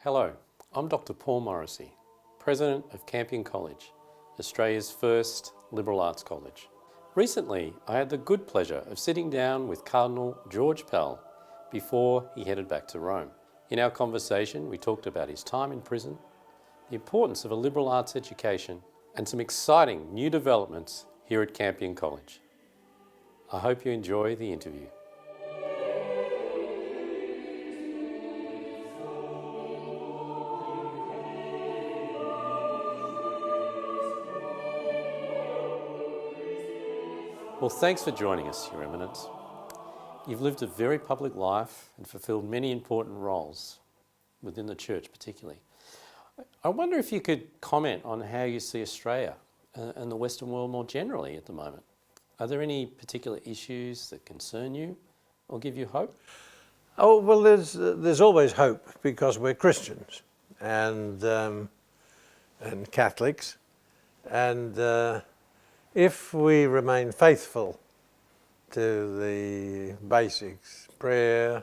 Hello, I'm Dr. Paul Morrissey, President of Campion College, Australia's first liberal arts college. Recently, I had the good pleasure of sitting down with Cardinal George Pell before he headed back to Rome. In our conversation, we talked about his time in prison, the importance of a liberal arts education, and some exciting new developments here at Campion College. I hope you enjoy the interview. Well, thanks for joining us, Your Eminence. You've lived a very public life and fulfilled many important roles within the Church particularly. I wonder if you could comment on how you see Australia and the Western world more generally at the moment. Are there any particular issues that concern you or give you hope? Oh, well, there's always hope because we're Christians and Catholics, and if we remain faithful to the basics, prayer,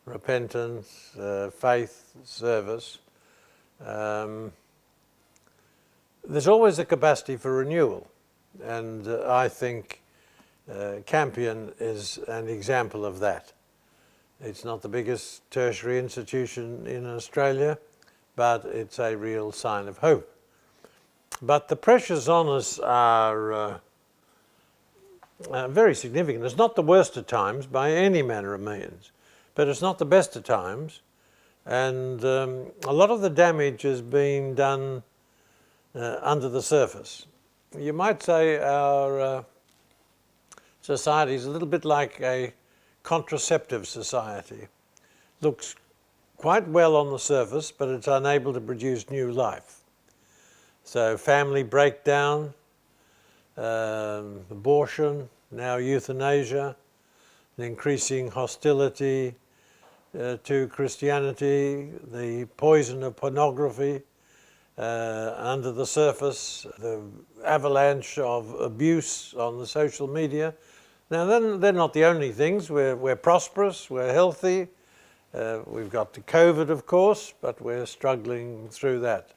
repentance, faith, service, there's always a capacity for renewal. And I think Campion is an example of that. It's not the biggest tertiary institution in Australia, but it's a real sign of hope. But the pressures on us are very significant. It's not the worst of times by any manner of means, but it's not the best of times. And a lot of the damage has been done under the surface. You might say our society is a little bit like a contraceptive society. Looks quite well on the surface, but it's unable to produce new life. So family breakdown, abortion, now euthanasia, an increasing hostility to Christianity, the poison of pornography under the surface, the avalanche of abuse on the social media. Now, they're not the only things. We're prosperous, we're healthy. We've got the COVID, of course, but we're struggling through that.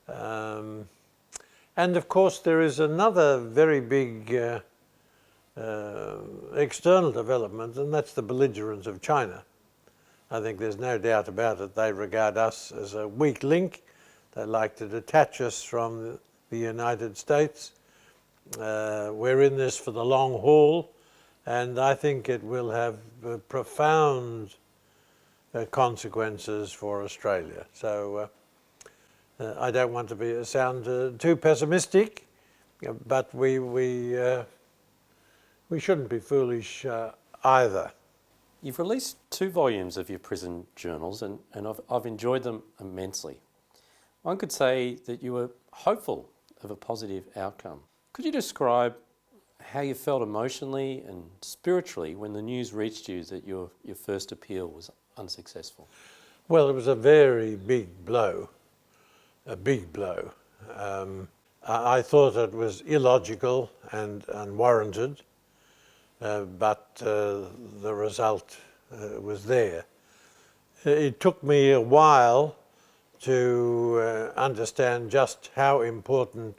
And of course, there is another very big external development, and that's the belligerence of China. I think there's no doubt about it. They regard us as a weak link. They like to detach us from the United States. We're in this for the long haul, and I think it will have profound consequences for Australia. So I don't want to sound too pessimistic, but we shouldn't be foolish either. You've released 2 volumes of your prison journals, and I've enjoyed them immensely. One could say that you were hopeful of a positive outcome. Could you describe how you felt emotionally and spiritually when the news reached you that your first appeal was unsuccessful? Well, it was a very big blow, a big blow. I thought it was illogical and unwarranted, but the result was there. It took me a while to understand just how important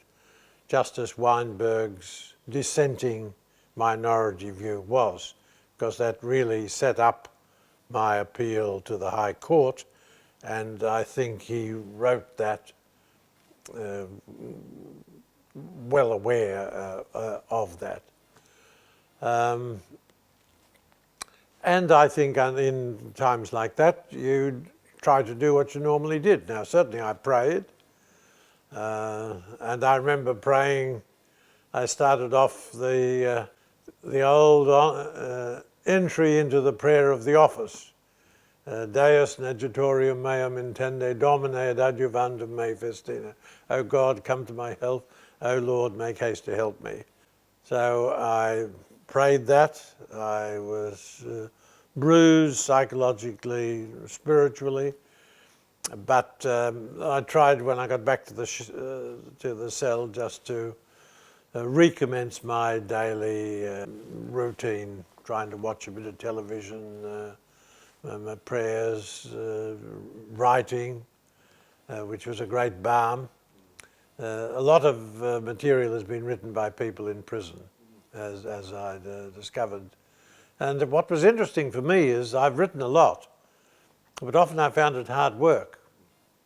Justice Weinberg's dissenting minority view was, because that really set up my appeal to the High Court, and I think he wrote that well aware of that. And I think in times like that, you try to do what you normally did. Now, certainly I prayed, and I remember praying. I started off the old entry into the prayer of the office. Deus negitorium meum intende Domine ad adjuvandum me festina. O God, come to my help. O Lord, make haste to help me. So I prayed that. I was bruised psychologically, spiritually, but I tried when I got back to the cell just to recommence my daily routine, trying to watch a bit of television, prayers, writing, which was a great balm. A lot of material has been written by people in prison, as I discovered. And what was interesting for me is I've written a lot, but often I found it hard work.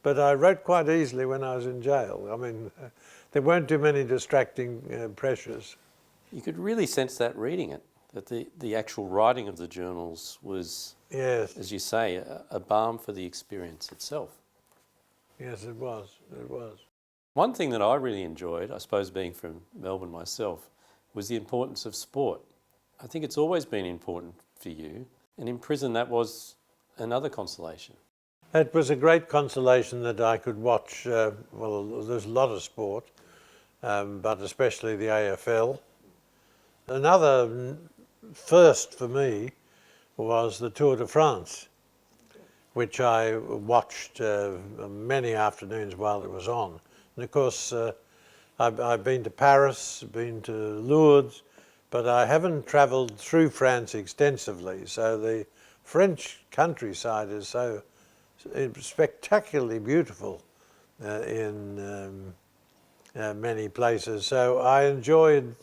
But I wrote quite easily when I was in jail. I mean, there weren't too many distracting pressures. You could really sense that reading it, that the actual writing of the journals was, Yes, as you say, a balm for the experience itself. yes, it was. It was. One thing that I really enjoyed, I suppose being from Melbourne myself, was the importance of sport. I think it's always been important for you, and in prison that was another consolation. It was a great consolation that I could watch, well, there's a lot of sport, but especially the AFL. Another first for me was the Tour de France, which I watched many afternoons while it was on. And of course, I've been to Paris, been to Lourdes, but I haven't travelled through France extensively. So the French countryside is so spectacularly beautiful in many places. So I enjoyed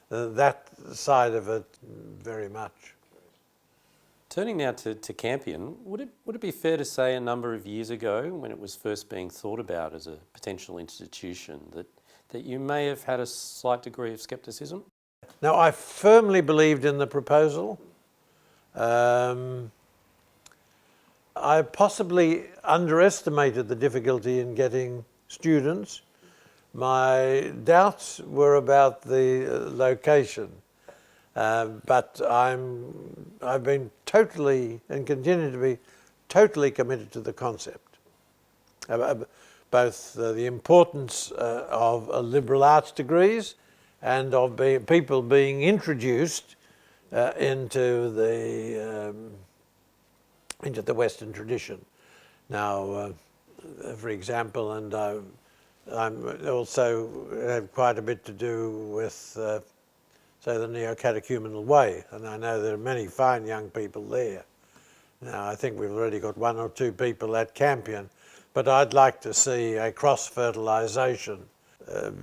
that side of it very much. Turning now to Campion, would it be fair to say a number of years ago, when it was first being thought about as a potential institution, that you may have had a slight degree of scepticism? Now, I firmly believed in the proposal. I possibly underestimated the difficulty in getting students. My doubts were about the location. But I've been totally and continue to be totally committed to the concept. Both the importance of liberal arts degrees and of people being introduced into the Western tradition. Now, for example, and I'm also have quite a bit to do with so the Neo-Catechumenal Way, and I know there are many fine young people there. Now, I think we've already got 1 or 2 people at Campion, but I'd like to see a cross-fertilisation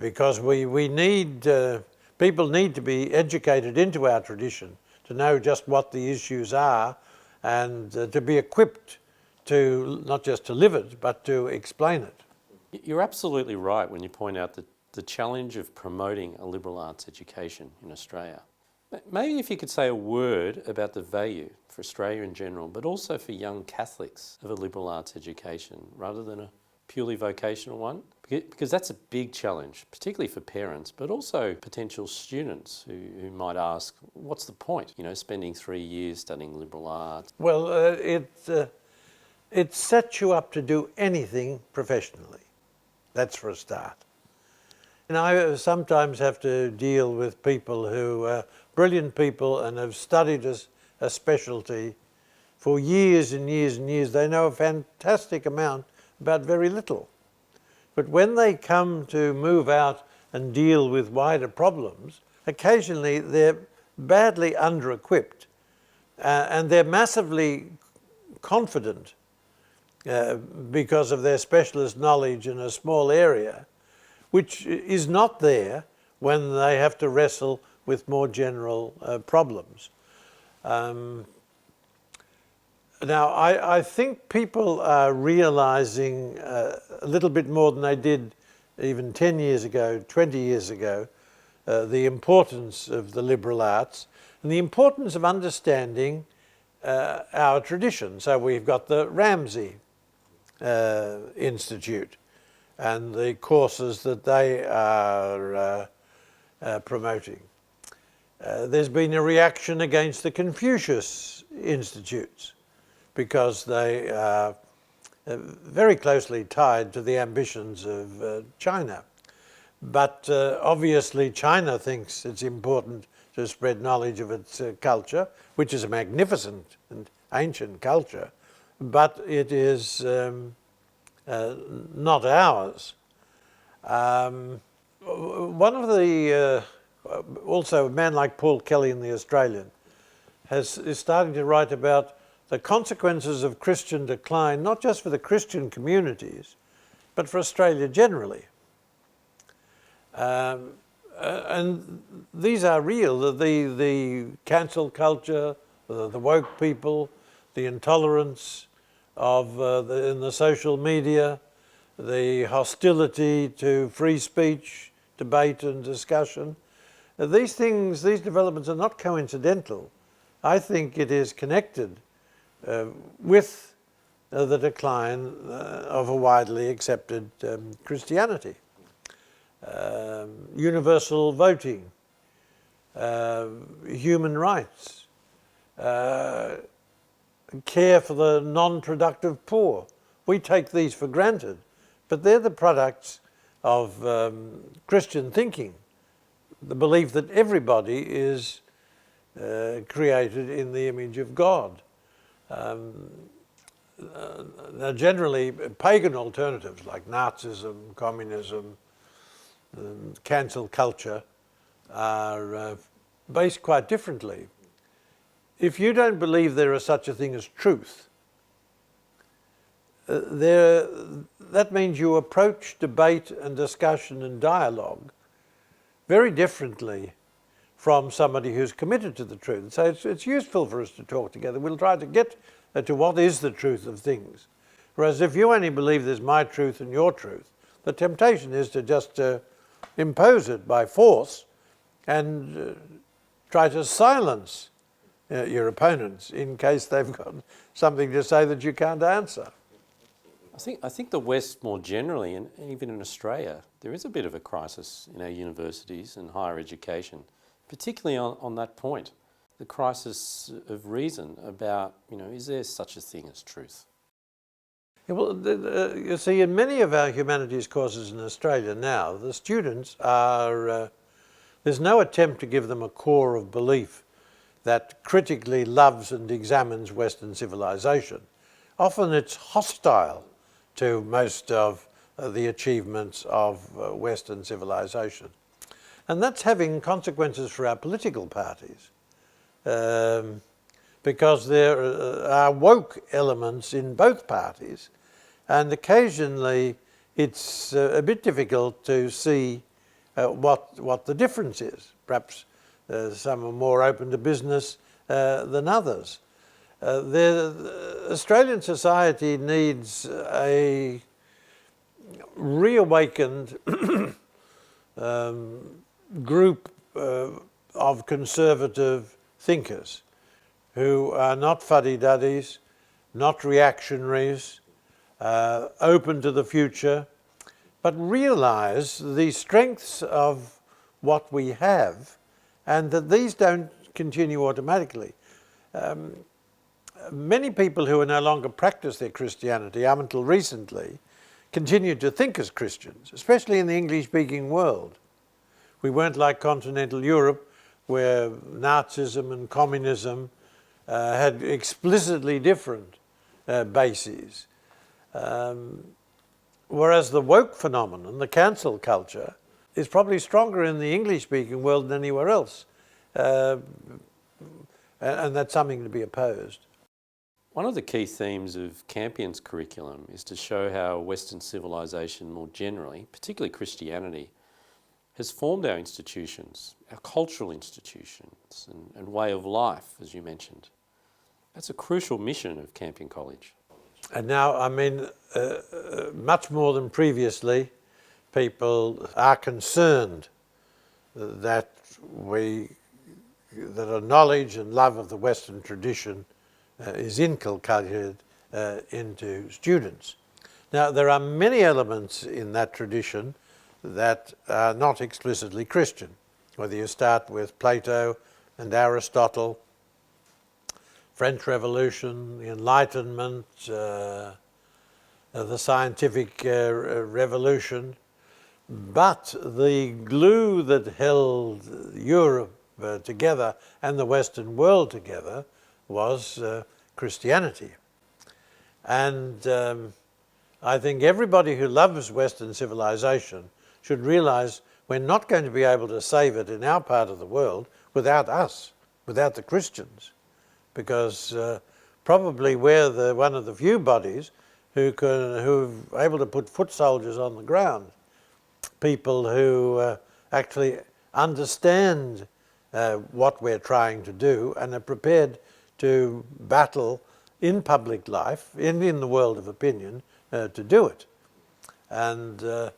because we need, people need to be educated into our tradition to know just what the issues are and to be equipped to, not just to live it, but to explain it. You're absolutely right when you point out that the challenge of promoting a liberal arts education in Australia. Maybe if you could say a word about the value for Australia in general, but also for young Catholics, of a liberal arts education rather than a purely vocational one, because that's a big challenge, particularly for parents, but also potential students who might ask, what's the point, spending 3 years studying liberal arts? Well, it sets you up to do anything professionally. That's for a start. And I sometimes have to deal with people who are brilliant people and have studied a specialty for years and years and years. They know a fantastic amount about very little. But when they come to move out and deal with wider problems, occasionally they're badly under-equipped and they're massively confident because of their specialist knowledge in a small area, which is not there when they have to wrestle with more general problems. Now, I think people are realising a little bit more than they did even 10 years ago, 20 years ago, the importance of the liberal arts and the importance of understanding our tradition. So we've got the Ramsay Institute and the courses that they are promoting. There's been a reaction against the Confucius Institutes because they are very closely tied to the ambitions of China. But obviously China thinks it's important to spread knowledge of its culture, which is a magnificent and ancient culture, but it is not ours. One of the, also a man like Paul Kelly in The Australian is starting to write about the consequences of Christian decline, not just for the Christian communities, but for Australia generally. And these are real. The cancel culture, the woke people, the intolerance of in the social media, the hostility to free speech, debate and discussion. These things, these developments are not coincidental. I think it is connected with the decline of a widely accepted Christianity. Universal voting, human rights, care for the non-productive poor. We take these for granted, but they're the products of Christian thinking, the belief that everybody is created in the image of God. Now generally, pagan alternatives like Nazism, communism, cancel culture are based quite differently. If you don't believe there is such a thing as truth, that means you approach debate and discussion and dialogue very differently from somebody who's committed to the truth. So it's useful for us to talk together. We'll try to get to what is the truth of things. Whereas if you only believe there's my truth and your truth, the temptation is to just impose it by force and try to silence your opponents in case they've got something to say that you can't answer. I think the West more generally, and even in Australia, there is a bit of a crisis in our universities and higher education, particularly on that point, the crisis of reason about, is there such a thing as truth? Yeah, well, you see, in many of our humanities courses in Australia now, the students are, there's no attempt to give them a core of belief that critically loves and examines Western civilization. Often it's hostile to most of the achievements of Western civilization. And that's having consequences for our political parties, because there are woke elements in both parties, and occasionally it's a bit difficult to see what the difference is. Perhaps some are more open to business than others. Australian society needs a reawakened group of conservative thinkers who are not fuddy-duddies, not reactionaries, open to the future, but realise the strengths of what we have and that these don't continue automatically. Many people who no longer practice their Christianity up until recently continued to think as Christians, especially in the English-speaking world. We weren't like continental Europe, where Nazism and communism had explicitly different bases. Whereas the woke phenomenon, the cancel culture, is probably stronger in the English-speaking world than anywhere else. And that's something to be opposed. One of the key themes of Campion's curriculum is to show how Western civilization more generally, particularly Christianity, has formed our institutions, our cultural institutions and way of life, as you mentioned. That's a crucial mission of Campion College. And now, I mean, much more than previously, people are concerned that a knowledge and love of the Western tradition is inculcated into students. Now, there are many elements in that tradition that are not explicitly Christian, whether you start with Plato and Aristotle, French Revolution, the Enlightenment, the scientific revolution. But the glue that held Europe together and the Western world together was Christianity. And I think everybody who loves Western civilization should realize we're not going to be able to save it in our part of the world without us, without the Christians, because probably we're one of the few bodies who are able to put foot soldiers on the ground, people who actually understand what we're trying to do and are prepared to battle in public life, in the world of opinion, to do it. And the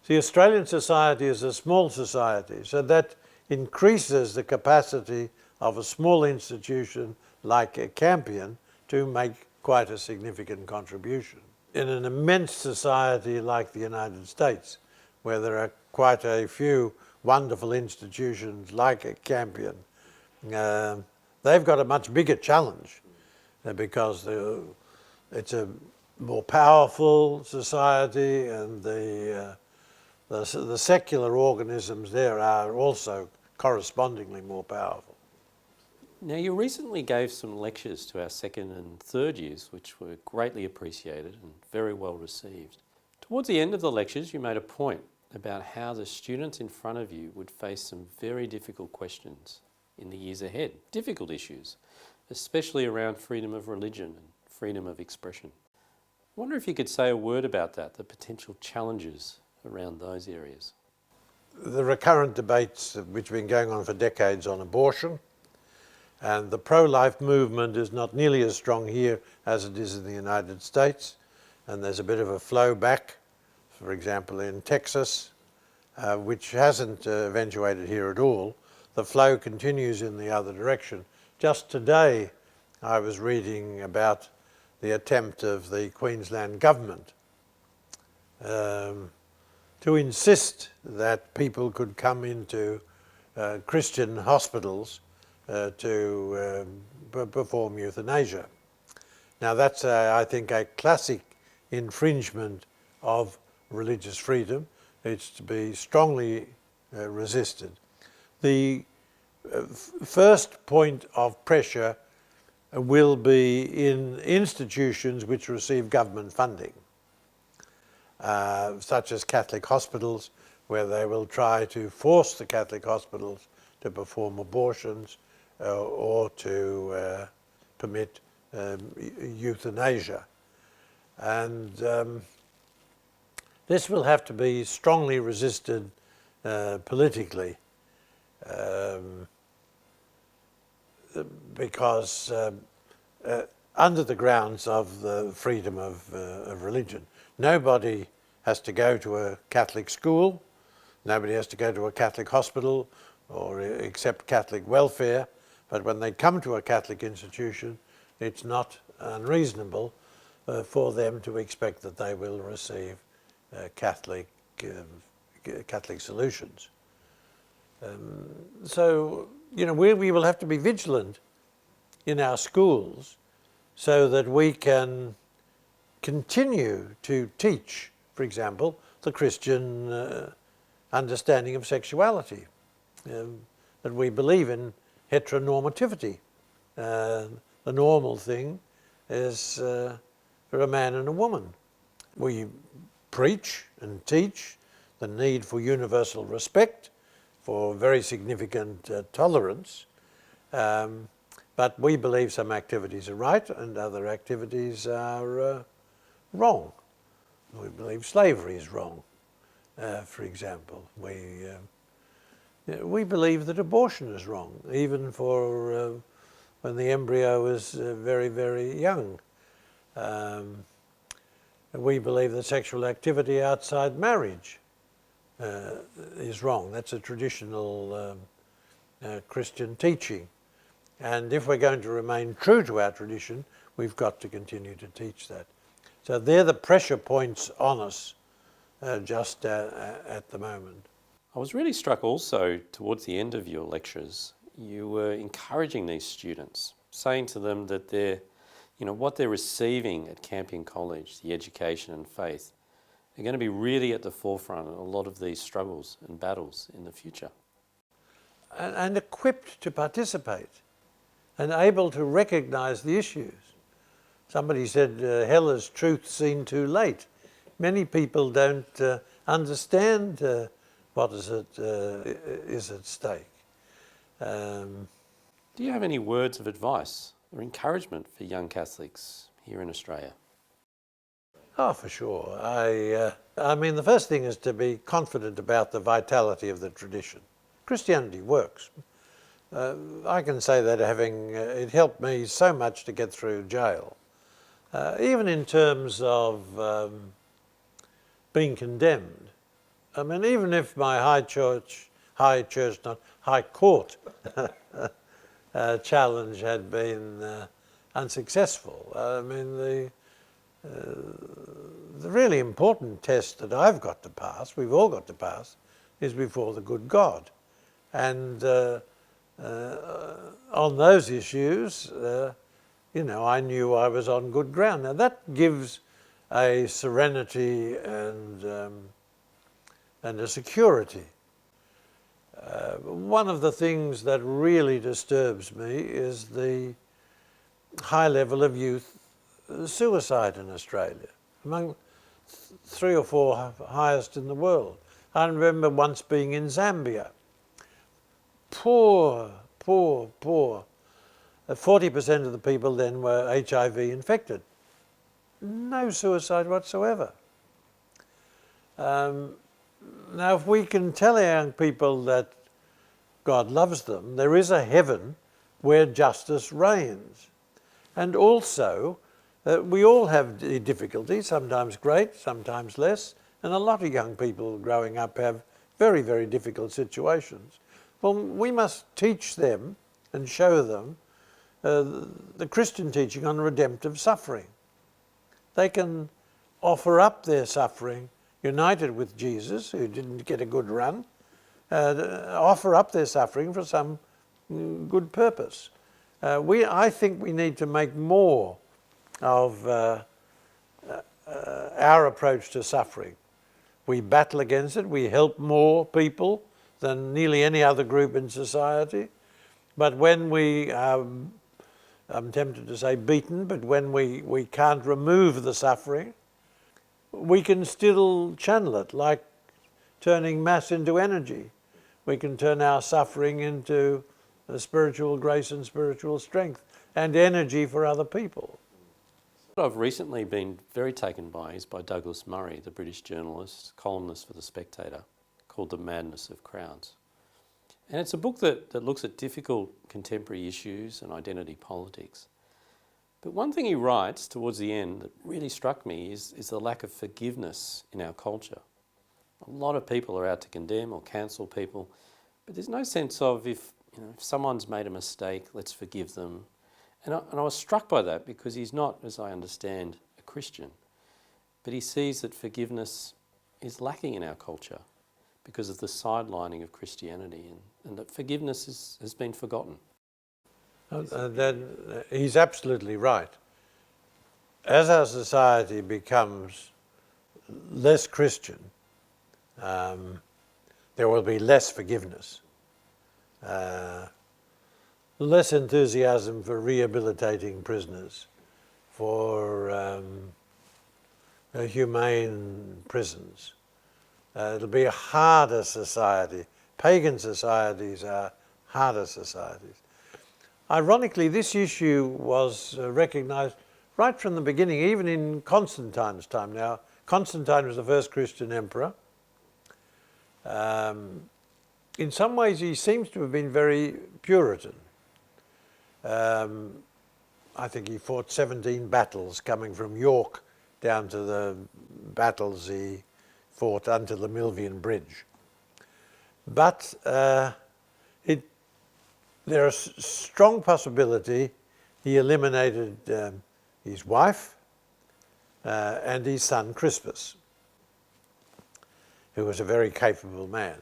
Australian society is a small society, so that increases the capacity of a small institution like a Campion to make quite a significant contribution. In an immense society like the United States, where there are quite a few wonderful institutions like a Campion, they've got a much bigger challenge because it's a more powerful society, and the secular organisms there are also correspondingly more powerful. Now, you recently gave some lectures to our second and third years, which were greatly appreciated and very well received. Towards the end of the lectures, you made a point about how the students in front of you would face some very difficult questions in the years ahead, difficult issues, especially around freedom of religion and freedom of expression. I wonder if you could say a word about that, the potential challenges around those areas. The recurrent debates which have been going on for decades on abortion, and the pro-life movement is not nearly as strong here as it is in the United States, and there's a bit of a flow back, for example in Texas, which hasn't eventuated here at all. The flow continues in the other direction. Just today I was reading about the attempt of the Queensland government to insist that people could come into Christian hospitals to perform euthanasia. Now that's, I think, a classic infringement of religious freedom. It's to be strongly resisted. The first point of pressure will be in institutions which receive government funding, such as Catholic hospitals, where they will try to force the Catholic hospitals to perform abortions or to permit euthanasia. And this will have to be strongly resisted politically, because under the grounds of the freedom of religion, nobody has to go to a Catholic school, nobody has to go to a Catholic hospital or accept Catholic welfare, but when they come to a Catholic institution, it's not unreasonable for them to expect that they will receive Catholic solutions. So, you know, we will have to be vigilant in our schools so that we can continue to teach, for example, the Christian understanding of sexuality, that we believe in heteronormativity. The normal thing is for a man and a woman. We preach and teach the need for universal respect, for very significant tolerance, but we believe some activities are right and other activities are wrong. We believe slavery is wrong, for example. We believe that abortion is wrong, even for when the embryo is very, very young. We believe that sexual activity outside marriage is wrong. That's a traditional Christian teaching. And if we're going to remain true to our tradition, we've got to continue to teach that. So they're the pressure points on us just at the moment. I was really struck also towards the end of your lectures, you were encouraging these students, saying to them that what they're receiving at Campion College, the education and faith, are going to be really at the forefront of a lot of these struggles and battles in the future. And equipped to participate and able to recognise the issues. Somebody said, hell is truth seen too late. Many people don't understand what is at stake. Do you have any words of advice or encouragement for young Catholics here in Australia? Oh, for sure. I mean, the first thing is to be confident about the vitality of the tradition. Christianity works. I can say that having it helped me so much to get through jail, even in terms of being condemned. I mean, even if my high court challenge had been unsuccessful. I mean, the really important test that I've got to pass, we've all got to pass, is before the good God. And on those issues, you know, I knew I was on good ground. Now that gives a serenity and a security. One of the things that really disturbs me is the high level of youth suicide in Australia, among 3 or 4 highest in the world. I remember once being in Zambia. Poor. 40% of the people then were HIV infected. No suicide whatsoever. Now, if we can tell our young people that God loves them, there is a heaven where justice reigns. And also, we all have difficulties, sometimes great, sometimes less, and a lot of young people growing up have very, very difficult situations. Well, we must teach them and show them the Christian teaching on redemptive suffering. They can offer up their suffering united with Jesus, who didn't get a good run, offer up their suffering for some good purpose. I think we need to make more of our approach to suffering. We battle against it, we help more people than nearly any other group in society. But when we, I'm tempted to say beaten, but when we can't remove the suffering, we can still channel it, like turning mass into energy. We can turn our suffering into spiritual grace and spiritual strength and energy for other people. What I've recently been very taken by is by Douglas Murray, the British journalist, columnist for The Spectator, called The Madness of Crowds. And it's a book that looks at difficult contemporary issues and identity politics. But one thing he writes towards the end that really struck me is the lack of forgiveness in our culture. A lot of people are out to condemn or cancel people, but there's no sense of if someone's made a mistake, let's forgive them. And I was struck by that because he's not, as I understand, a Christian, but he sees that forgiveness is lacking in our culture because of the sidelining of Christianity and that forgiveness has been forgotten. He's absolutely right. As our society becomes less Christian, there will be less forgiveness, less enthusiasm for rehabilitating prisoners, for humane prisons. It'll be a harder society. Pagan societies are harder societies. Ironically, this issue was recognised right from the beginning, even in Constantine's time. Now, Constantine was the first Christian emperor. In some ways, he seems to have been very Puritan. I think he fought 17 battles, coming from York down to the battles he fought under the Milvian Bridge. But there is strong possibility he eliminated his wife and his son Crispus, who was a very capable man.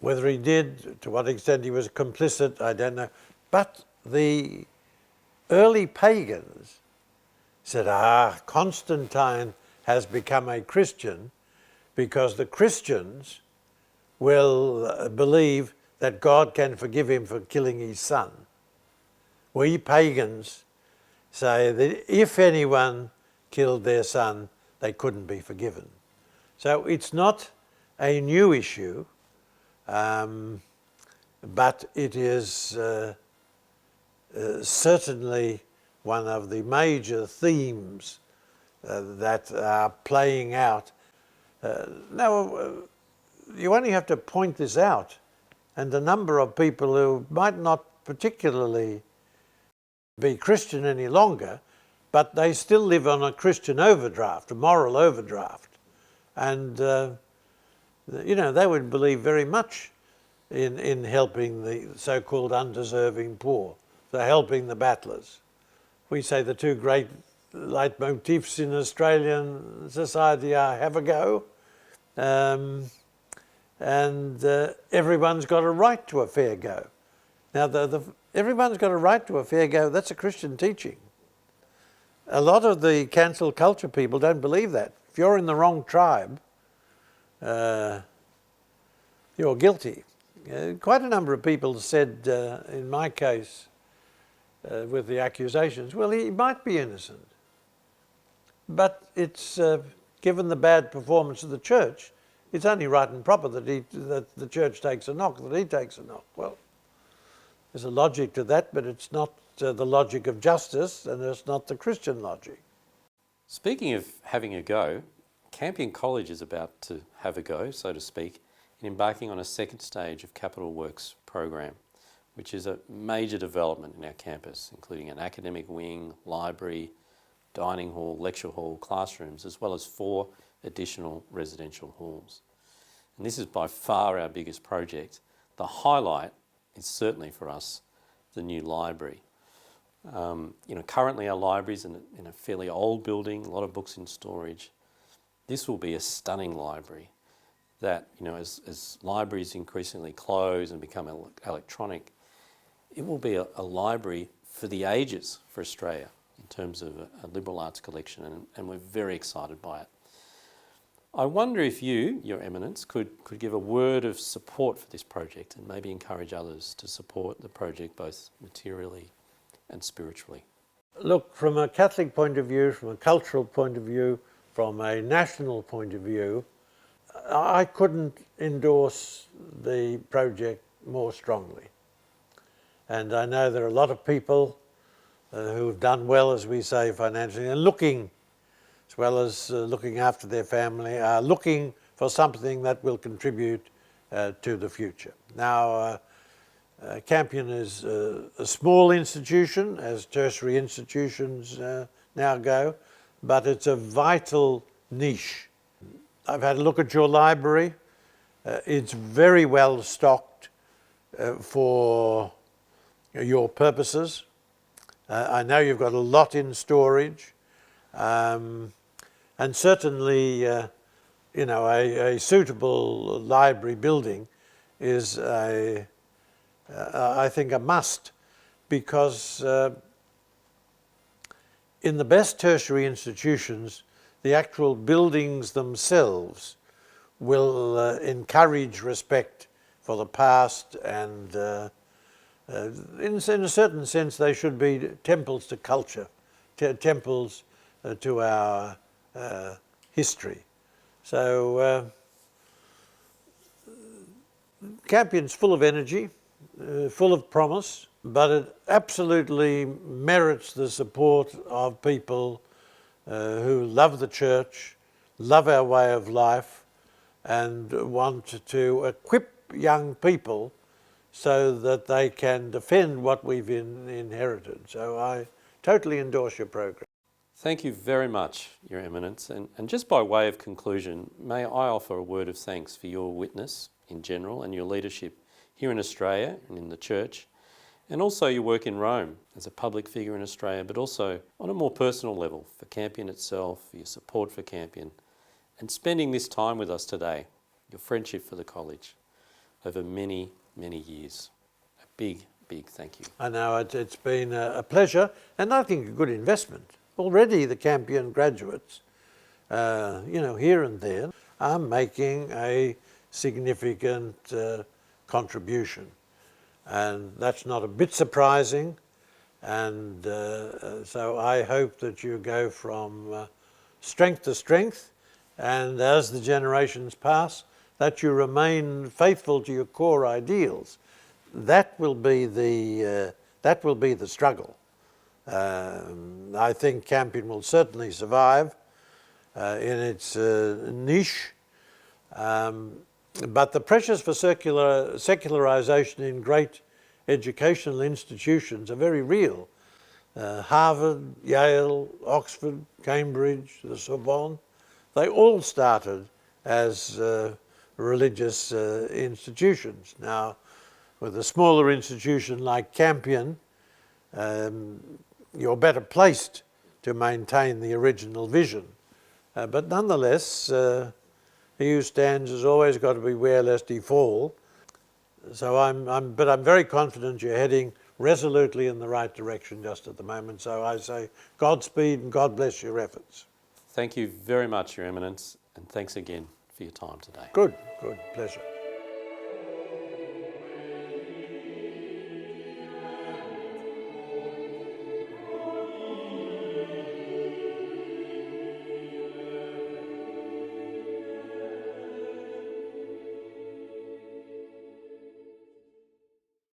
Whether he did, to what extent he was complicit, I don't know. But the early pagans said, Constantine has become a Christian because the Christians will believe that God can forgive him for killing his son. We pagans say that if anyone killed their son, they couldn't be forgiven. So it's not a new issue, but it is certainly one of the major themes that are playing out. Now, you only have to point this out, and a number of people who might not particularly be Christian any longer, but they still live on a Christian overdraft, a moral overdraft. And, you know, they would believe very much in helping the so-called undeserving poor, so helping the battlers. We say the two great leitmotifs in Australian society are have a go, and everyone's got a right to a fair go. Now, everyone's got a right to a fair go, that's a Christian teaching. A lot of the cancel culture people don't believe that. If you're in the wrong tribe, you're guilty. Quite a number of people said, in my case, with the accusations, well, he might be innocent. But it's, given the bad performance of the church, it's only right and proper that the church takes a knock, that he takes a knock. Well, there's a logic to that, but it's not the logic of justice, and it's not the Christian logic. Speaking of having a go, Campion College is about to have a go, so to speak, in embarking on a second stage of Capital Works program, which is a major development in our campus, including an academic wing, library, dining hall, lecture hall, classrooms, as well as 4 additional residential halls. And this is by far our biggest project. The highlight is certainly for us the new library. You know, currently our library is in a fairly old building, a lot of books in storage. This will be a stunning library that, you know, as libraries increasingly close and become electronic, it will be a library for the ages for Australia in terms of a liberal arts collection, and we're very excited by it. I wonder if you, Your Eminence, could give a word of support for this project and maybe encourage others to support the project both materially and spiritually. Look, from a Catholic point of view, from a cultural point of view, from a national point of view, I couldn't endorse the project more strongly. And I know there are a lot of people who've done well, as we say, financially, and looking, as well as looking after their family, are looking for something that will contribute to the future. Now, Campion is a small institution, as tertiary institutions now go, but it's a vital niche. I've had a look at your library. It's very well stocked for your purposes. I know you've got a lot in storage, and certainly, you know, a suitable library building is I think a must, because in the best tertiary institutions, the actual buildings themselves will encourage respect for the past, and in a certain sense they should be temples to culture, temples to our history. So Campion's full of energy, full of promise, but it absolutely merits the support of people who love the church, love our way of life, and want to equip young people so that they can defend what we've inherited. So I totally endorse your program. Thank you very much, Your Eminence. And just by way of conclusion, may I offer a word of thanks for your witness in general and your leadership here in Australia and in the church, and also your work in Rome as a public figure in Australia, but also on a more personal level for Campion itself, for your support for Campion, and spending this time with us today, your friendship for the college over many, many years. A big, big thank you. I know it's been a pleasure, and I think a good investment. Already the Campion graduates, you know, here and there, are making a significant contribution. And that's not a bit surprising. And so I hope that you go from strength to strength, and as the generations pass, that you remain faithful to your core ideals. That will be the that will be the struggle. I think Campion will certainly survive in its niche, but the pressures for secularization in great educational institutions are very real. Harvard, Yale, Oxford, Cambridge, the Sorbonne, they all started as religious institutions. Now, with a smaller institution like Campion, you're better placed to maintain the original vision. But nonetheless, he who stands has always got to beware lest he fall. So I'm very confident you're heading resolutely in the right direction just at the moment. So I say Godspeed and God bless your efforts. Thank you very much, Your Eminence, and thanks again for your time today. Good, pleasure.